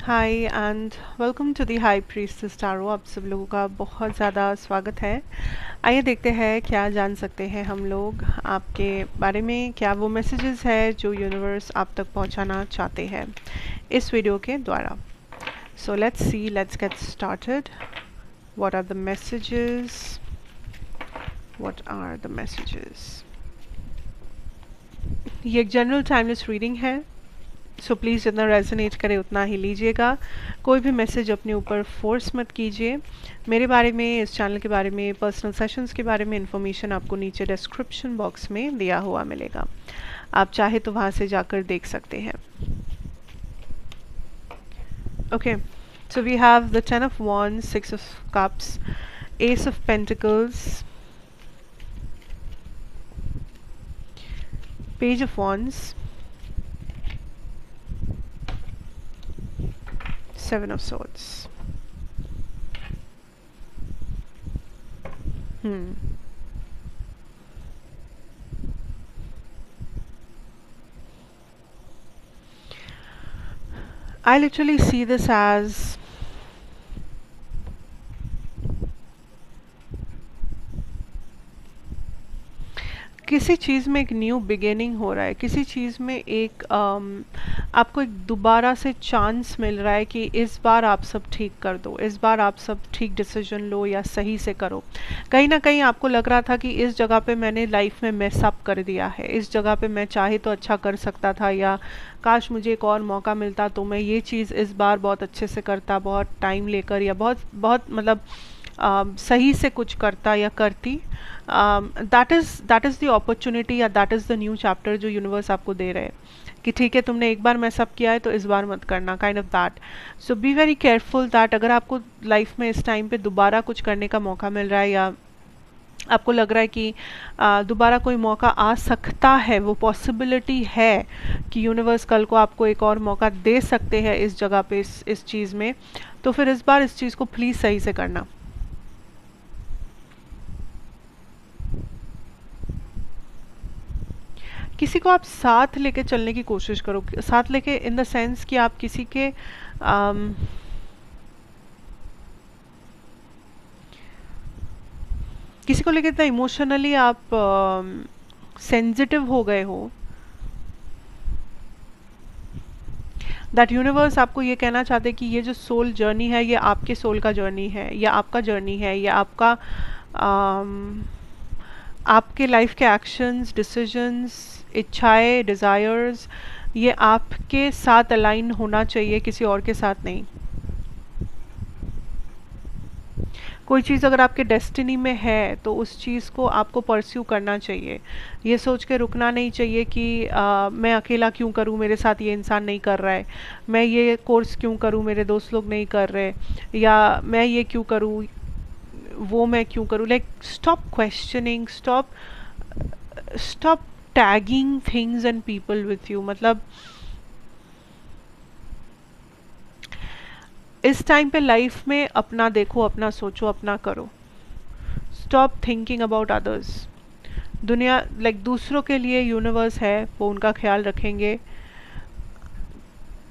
Hi and welcome to the high priestess tarot. आप सब लोगों का बहुत ज़्यादा स्वागत है। आइए देखते हैं क्या जान सकते हैं हम लोग आपके बारे में, क्या वो मैसेजेस है जो यूनिवर्स आप तक पहुंचाना चाहते हैं इस वीडियो के द्वारा। So let's see, let's get started. What are the messages? What are the messages? ये एक जनरल टाइमलेस रीडिंग है, सो प्लीज़ जितना रेजोनेट करे उतना ही लीजिएगा। कोई भी मैसेज अपने ऊपर फोर्स मत कीजिए। मेरे बारे में, इस चैनल के बारे में, पर्सनल सेशंस के बारे में इन्फॉर्मेशन आपको नीचे डिस्क्रिप्शन बॉक्स में दिया हुआ मिलेगा। आप चाहे तो वहाँ से जाकर देख सकते हैं। Okay, so we have the 10 of Wands, 6 of Cups, Ace of Pentacles, Page of Wands, 7 of Swords. I literally see this as किसी चीज़ में एक न्यू बिगिनिंग हो रहा है, किसी चीज़ में एक आपको एक दोबारा से चांस मिल रहा है कि इस बार आप सब ठीक कर दो, इस बार आप सब ठीक डिसीजन लो या सही से करो। कहीं ना कहीं आपको लग रहा था कि इस जगह पे मैंने लाइफ में मेस अप कर दिया है, इस जगह पे मैं चाहे तो अच्छा कर सकता था, या काश मुझे एक और मौका मिलता तो मैं ये चीज़ इस बार बहुत अच्छे से करता, बहुत टाइम लेकर, या बहुत बहुत मतलब सही से कुछ करता या करती। दैट इज़ द अपॉर्चुनिटी या that is the new chapter जो यूनिवर्स आपको दे रहे हैं कि ठीक है, तुमने एक बार मैसअप किया है तो इस बार मत करना, kind of that. So be very careful that अगर आपको लाइफ में इस टाइम पे दोबारा कुछ करने का मौका मिल रहा है, या आपको लग रहा है कि दोबारा कोई मौका आ सकता है, वो पॉसिबिलिटी है कि यूनिवर्स कल को आपको एक और मौका दे सकते हैं इस जगह पे, इस चीज़ में, तो फिर इस बार इस चीज़ को प्लीज़ सही से करना। किसी को आप साथ लेके चलने की कोशिश करो, साथ लेके इन द सेंस कि आप किसी के किसी को लेके इतना इमोशनली आप सेंसिटिव हो गए हो दैट यूनिवर्स आपको ये कहना चाहते कि ये जो सोल जर्नी है, ये आपके सोल का जर्नी है, या आपका जर्नी है, या आपका आपके लाइफ के एक्शंस, डिसीजंस, इच्छाएं, डिज़ायर्स, ये आपके साथ अलाइन होना चाहिए, किसी और के साथ नहीं। कोई चीज़ अगर आपके डेस्टिनी में है तो उस चीज़ को आपको परस्यू करना चाहिए। ये सोच के रुकना नहीं चाहिए कि मैं अकेला क्यों करूँ, मेरे साथ ये इंसान नहीं कर रहा है, मैं ये कोर्स क्यों करूँ, मेरे दोस्त लोग नहीं कर रहे, या मैं ये क्यों करूँ, वो मैं क्यों करूँ। Like stop questioning, stop tagging things and people with you. मतलब इस टाइम पे लाइफ में अपना देखो, अपना सोचो, अपना करो। Stop thinking about others. दुनिया लाइक दूसरों के लिए यूनिवर्स है, वो उनका ख्याल रखेंगे।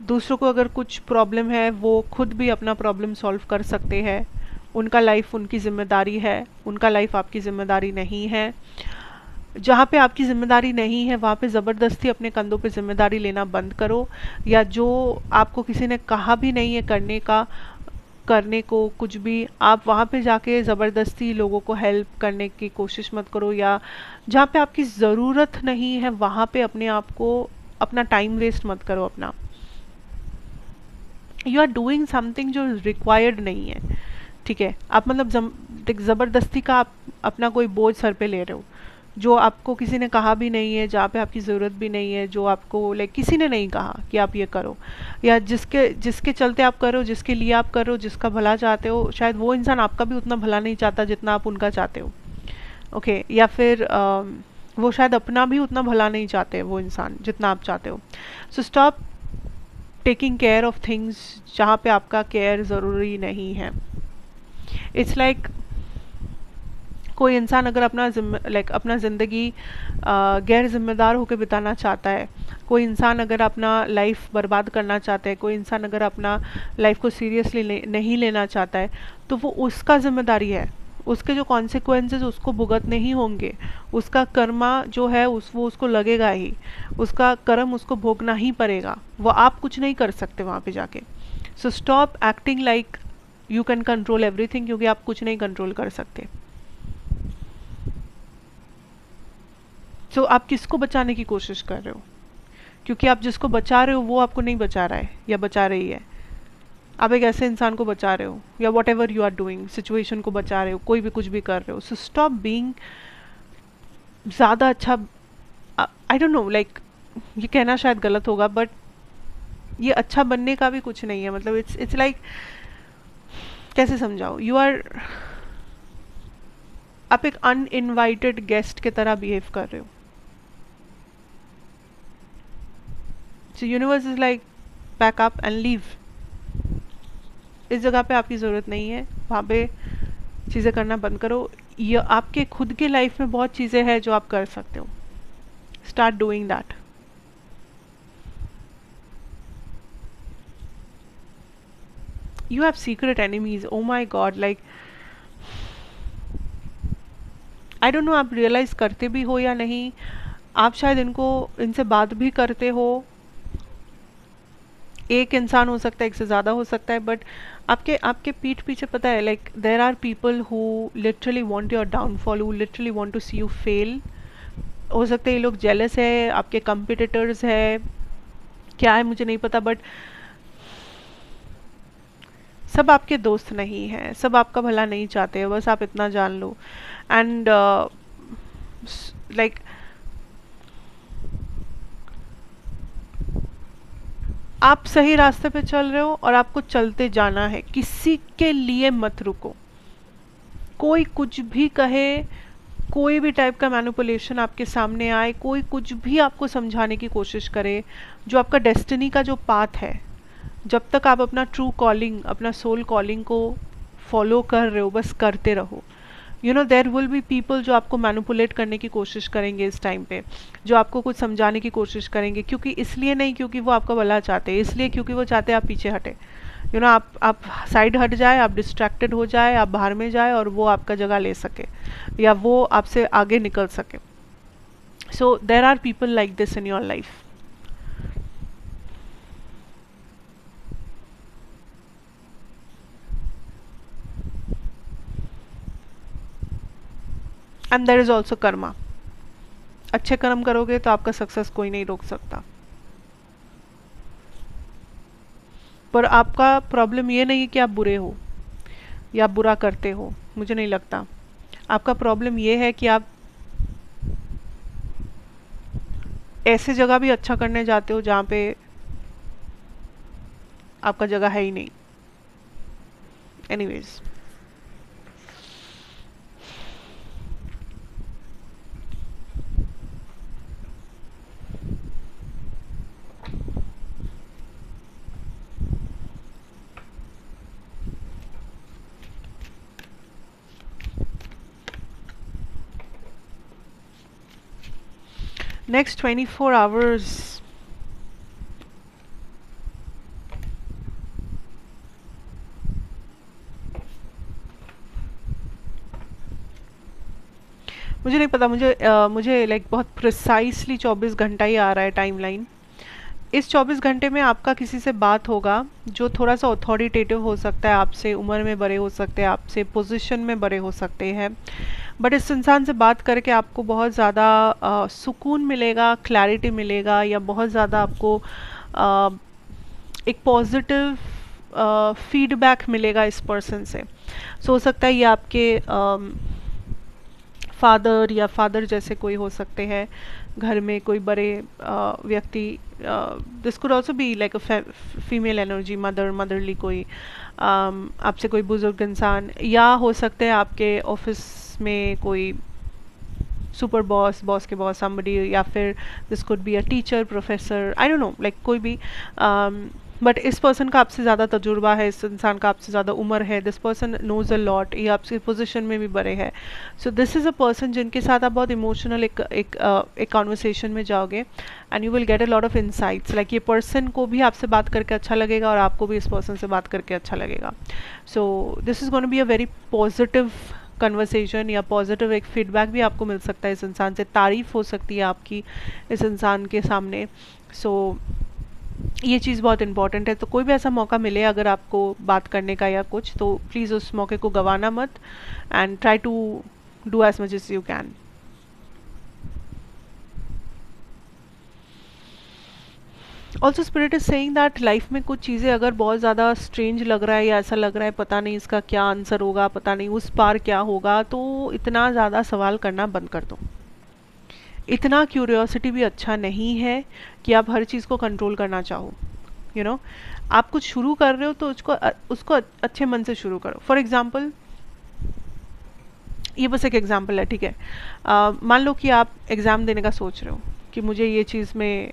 दूसरों को अगर कुछ प्रॉब्लम है, वो खुद भी अपना प्रॉब्लम सॉल्व कर सकते हैं। उनका लाइफ उनकी जिम्मेदारी है, उनका लाइफ आपकी जिम्मेदारी नहीं है। जहाँ पे आपकी जिम्मेदारी नहीं है वहाँ पे ज़बरदस्ती अपने कंधों पे जिम्मेदारी लेना बंद करो, या जो आपको किसी ने कहा भी नहीं है करने को कुछ भी, आप वहाँ पे जाके ज़बरदस्ती लोगों को हेल्प करने की कोशिश मत करो, या जहाँ पे आपकी ज़रूरत नहीं है वहाँ पे अपने आप को अपना टाइम वेस्ट मत करो अपना। यू आर डूइंग समथिंग जो रिक्वायर्ड नहीं है, ठीक है। आप मतलब ज़बरदस्ती का आप अपना कोई बोझ सर पे ले रहे हो, जो आपको किसी ने कहा भी नहीं है, जहाँ पे आपकी ज़रूरत भी नहीं है, जो आपको लाइक किसी ने नहीं कहा कि आप ये करो, या जिसके चलते आप करो, जिसके लिए आप करो, जिसका भला चाहते हो, शायद वो इंसान आपका भी उतना भला नहीं चाहता जितना आप उनका चाहते हो। ओके, या फिर वो शायद अपना भी उतना भला नहीं चाहते वो इंसान जितना आप चाहते हो। So stop taking care of things जहाँ पे आपका केयर ज़रूरी नहीं है। इट्स लाइक कोई इंसान अगर अपना अपना ज़िंदगी गैर जिम्मेदार होकर बिताना चाहता है, कोई इंसान अगर अपना लाइफ बर्बाद करना चाहता है, कोई इंसान अगर अपना लाइफ को सीरियसली नहीं लेना चाहता है, तो वो उसका जिम्मेदारी है, उसके जो कॉन्सिक्वेंसेस उसको भुगतने ही होंगे, उसका कर्मा जो है वो उसको लगेगा ही, उसका कर्म उसको भोगना ही पड़ेगा, वो आप कुछ नहीं कर सकते वहाँ पे जाके। So stop acting like you can control everything, क्योंकि आप कुछ नहीं कंट्रोल कर सकते। सो आप किसको बचाने की कोशिश कर रहे हो? क्योंकि आप जिसको बचा रहे हो वो आपको नहीं बचा रहा है या बचा रही है। आप एक ऐसे इंसान को बचा रहे हो, या whatever you are doing, situation को बचा रहे हो, कोई भी कुछ भी कर रहे हो। सो स्टॉप बीइंग ज़्यादा अच्छा, आई डोंट नो, लाइक ये कहना शायद गलत होगा, बट ये अच्छा बनने का भी कुछ नहीं है। मतलब इट्स लाइक, कैसे समझाओ, यू आर, आप एक अनइनवाइटेड गेस्ट की तरह बिहेव कर रहे हो। सो universe is like pack up and leave. इस जगह पे आपकी ज़रूरत नहीं है, वहाँ पे चीज़ें करना बंद करो। ये आपके खुद के लाइफ में बहुत चीज़ें हैं जो आप कर सकते हो, start doing that. You have secret enemies, oh my god, like I don't know आप रियलाइज करते भी हो या नहीं, आप शायद इनसे बात भी करते हो। एक इंसान हो सकता है, एक से ज़्यादा हो सकता है, बट आपके आपके पीठ पीछे पता है, like there are people who literally want your downfall, who literally want to see you fail. हो सकता है ये लोग जेलस है, आपके कंपिटिटर्स है, क्या है मुझे नहीं पता, बट सब आपके दोस्त नहीं हैं, सब आपका भला नहीं चाहते हैं, बस आप इतना जान लो। एंड लाइक आप सही रास्ते पे चल रहे हो और आपको चलते जाना है, किसी के लिए मत रुको। कोई कुछ भी कहे, कोई भी टाइप का मैनिपुलेशन आपके सामने आए, कोई कुछ भी आपको समझाने की कोशिश करे, जो आपका डेस्टिनी का जो पाथ है, जब तक आप अपना ट्रू कॉलिंग, अपना सोल कॉलिंग को फॉलो कर रहे हो, बस करते रहो। You know there will be people जो आपको मैनिपुलेट करने की कोशिश करेंगे इस टाइम पे, जो आपको कुछ समझाने की कोशिश करेंगे, क्योंकि इसलिए नहीं क्योंकि वो आपका भला चाहते हैं, इसलिए क्योंकि वो चाहते हैं आप पीछे हटे। यू नो आप साइड हट जाए, आप डिस्ट्रैक्टेड हो जाए, आप बाहर में जाए और वो आपका जगह ले सके या वो आपसे आगे निकल सके। So there are people like this in your life. And there is also karma. अच्छे कर्म करोगे तो आपका सक्सेस कोई नहीं रोक सकता। पर आपका प्रॉब्लम ये नहीं है कि आप बुरे हो या आप बुरा करते हो, मुझे नहीं लगता। आपका प्रॉब्लम ये है कि आप ऐसे जगह भी अच्छा करने जाते हो जहाँ पे आपका जगह है ही नहीं। एनीवेज, नेक्स्ट 24 आवर्स मुझे नहीं पता, मुझे लाइक बहुत प्रिसाइसली 24 घंटा ही आ रहा है टाइमलाइन। इस 24 घंटे में आपका किसी से बात होगा जो थोड़ा सा अथॉरिटेटिव हो सकता है, आपसे उम्र में बड़े हो सकते हैं, आपसे पोजीशन में बड़े हो सकते हैं, बट इस इंसान से बात करके आपको बहुत ज़्यादा सुकून मिलेगा, क्लैरिटी मिलेगा, या बहुत ज़्यादा आपको एक पॉजिटिव फीडबैक मिलेगा इस पर्सन से। सो हो सकता है ये आपके फादर या फादर जैसे कोई हो सकते हैं, घर में कोई बड़े व्यक्ति, this could also be like a female energy, motherly कोई आपसे कोई बुजुर्ग इंसान, या हो सकते हैं आपके ऑफिस में कोई सुपर बॉस के बॉस somebody, या फिर this could be a teacher, professor, I don't no, like कोई भी बट इस पर्सन का आपसे ज़्यादा तजुर्बा है, इस इंसान का आपसे ज़्यादा उम्र है, this person knows a lot, ये आपकी पोजीशन में भी बड़े हैं. So this is a person जिनके साथ आप बहुत इमोशनल एक कॉन्वर्सेशन में जाओगे and you will get a lot of insights. Like ये पर्सन को भी आपसे बात करके अच्छा लगेगा और आपको भी इस पर्सन से बात करके अच्छा लगेगा. सो this is gonna be a very positive conversation, या पॉजिटिव एक फीडबैक भी आपको मिल सकता है इस इंसान से, तारीफ हो सकती है आपकी इस इंसान के सामने. सो ये चीज़ बहुत इंपॉर्टेंट है. तो कोई भी ऐसा मौका मिले अगर आपको बात करने का या कुछ, तो प्लीज़ उस मौके को गंवाना मत and try to do as much as you can. Also spirit is saying that life में कुछ चीज़ें अगर बहुत ज़्यादा स्ट्रेंज लग रहा है या ऐसा लग रहा है पता नहीं इसका क्या आंसर होगा, पता नहीं उस पार क्या होगा, तो इतना ज़्यादा सवाल करना बंद कर दो. इतना क्यूरियोसिटी भी अच्छा नहीं है कि आप हर चीज़ को कंट्रोल करना चाहो. यू नो, आप कुछ शुरू कर रहे हो तो उसको अच्छे मन से शुरू करो. फॉर एग्जाम्पल, ये बस एक एग्जाम्पल है, ठीक है. मान लो कि आप एग्ज़ाम देने का सोच रहे हो कि मुझे ये चीज़ में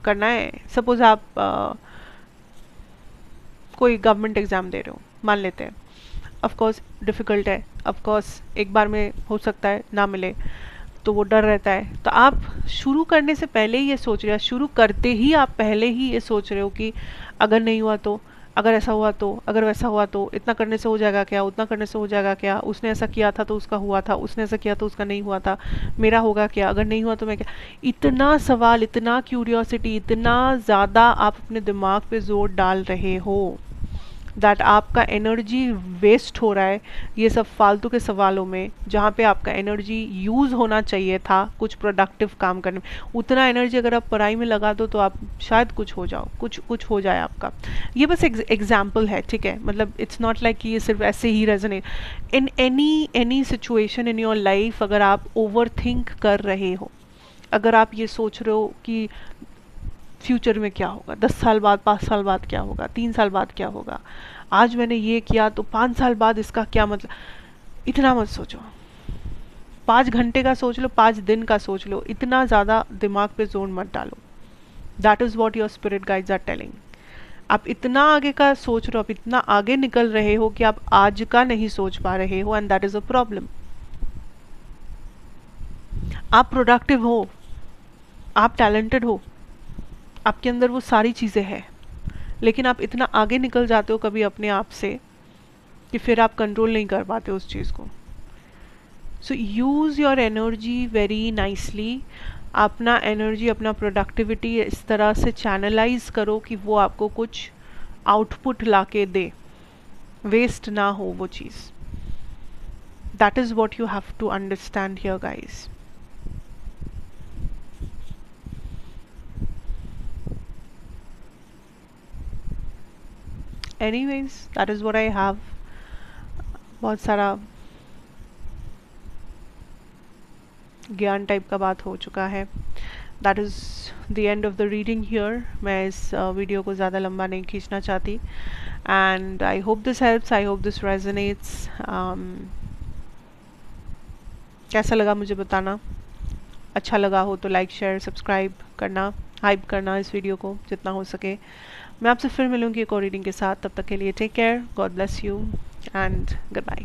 करना है. सपोज आप कोई गवर्नमेंट एग्ज़ाम दे रहे हो, मान लेते हैं. ऑफ कोर्स डिफ़िकल्ट है, ऑफ कोर्स एक बार में हो सकता है ना मिले, तो वो डर रहता है. तो आप शुरू करने से पहले ही ये सोच रहे हो, शुरू करते ही आप पहले ही ये सोच रहे हो कि अगर नहीं हुआ तो, अगर ऐसा हुआ तो, अगर वैसा हुआ तो, इतना करने से हो जाएगा क्या, उतना करने से हो जाएगा क्या, उसने ऐसा किया था तो उसका हुआ था, उसने ऐसा किया तो उसका नहीं हुआ था, मेरा होगा क्या, अगर नहीं हुआ तो मैं क्या. इतना सवाल, इतना क्यूरियोसिटी, इतना ज़्यादा आप अपने दिमाग पे जोर डाल रहे हो दैट आपका एनर्जी वेस्ट हो रहा है ये सब फालतू के सवालों में, जहाँ पे आपका एनर्जी यूज़ होना चाहिए था कुछ प्रोडक्टिव काम करने में. उतना एनर्जी अगर आप पढ़ाई में लगा दो तो आप शायद कुछ हो जाओ, कुछ हो जाए आपका. ये बस एग्जाम्पल है, ठीक है. मतलब इट्स नॉट लाइक कि ये सिर्फ ऐसे ही resonate. In any situation in your life, अगर आप ओवर थिंक कर रहे हो, अगर आप ये सोच रहे हो कि फ्यूचर में क्या होगा, 10 साल बाद, 5 साल बाद क्या होगा, 3 साल बाद क्या होगा, आज मैंने ये किया तो 5 साल बाद इसका क्या मतलब, इतना मत सोचो. 5 घंटे का सोच लो, 5 दिन का सोच लो, इतना ज़्यादा दिमाग पे जोर मत डालो. That is what your spirit guides are telling. आप इतना आगे का सोच रहे हो, आप इतना आगे निकल रहे हो कि आप आज का नहीं सोच पा रहे हो, and that is a problem. आप प्रोडक्टिव हो, आप टैलेंटेड हो, आपके अंदर वो सारी चीज़ें हैं, लेकिन आप इतना आगे निकल जाते हो कभी अपने आप से कि फिर आप कंट्रोल नहीं कर पाते उस चीज़ को. So use your energy very nicely. अपना एनर्जी, अपना प्रोडक्टिविटी इस तरह से चैनलाइज करो कि वो आपको कुछ आउटपुट ला के दे, वेस्ट ना हो वो चीज़. That is what you have to understand here guys. Anyways, that is what I have. बहुत सारा ज्ञान टाइप का बात हो चुका है. That is the end of the reading here. मैं इस वीडियो को ज़्यादा लंबा नहीं खींचना चाहती, and I hope this helps, I hope this resonates. कैसा लगा मुझे बताना. अच्छा लगा हो तो लाइक, शेयर, सब्सक्राइब करना, हाइप करना इस वीडियो को जितना हो सके. मैं आपसे फिर मिलूंगी एक और रीडिंग के साथ. तब तक के लिए take care, god bless you and good bye.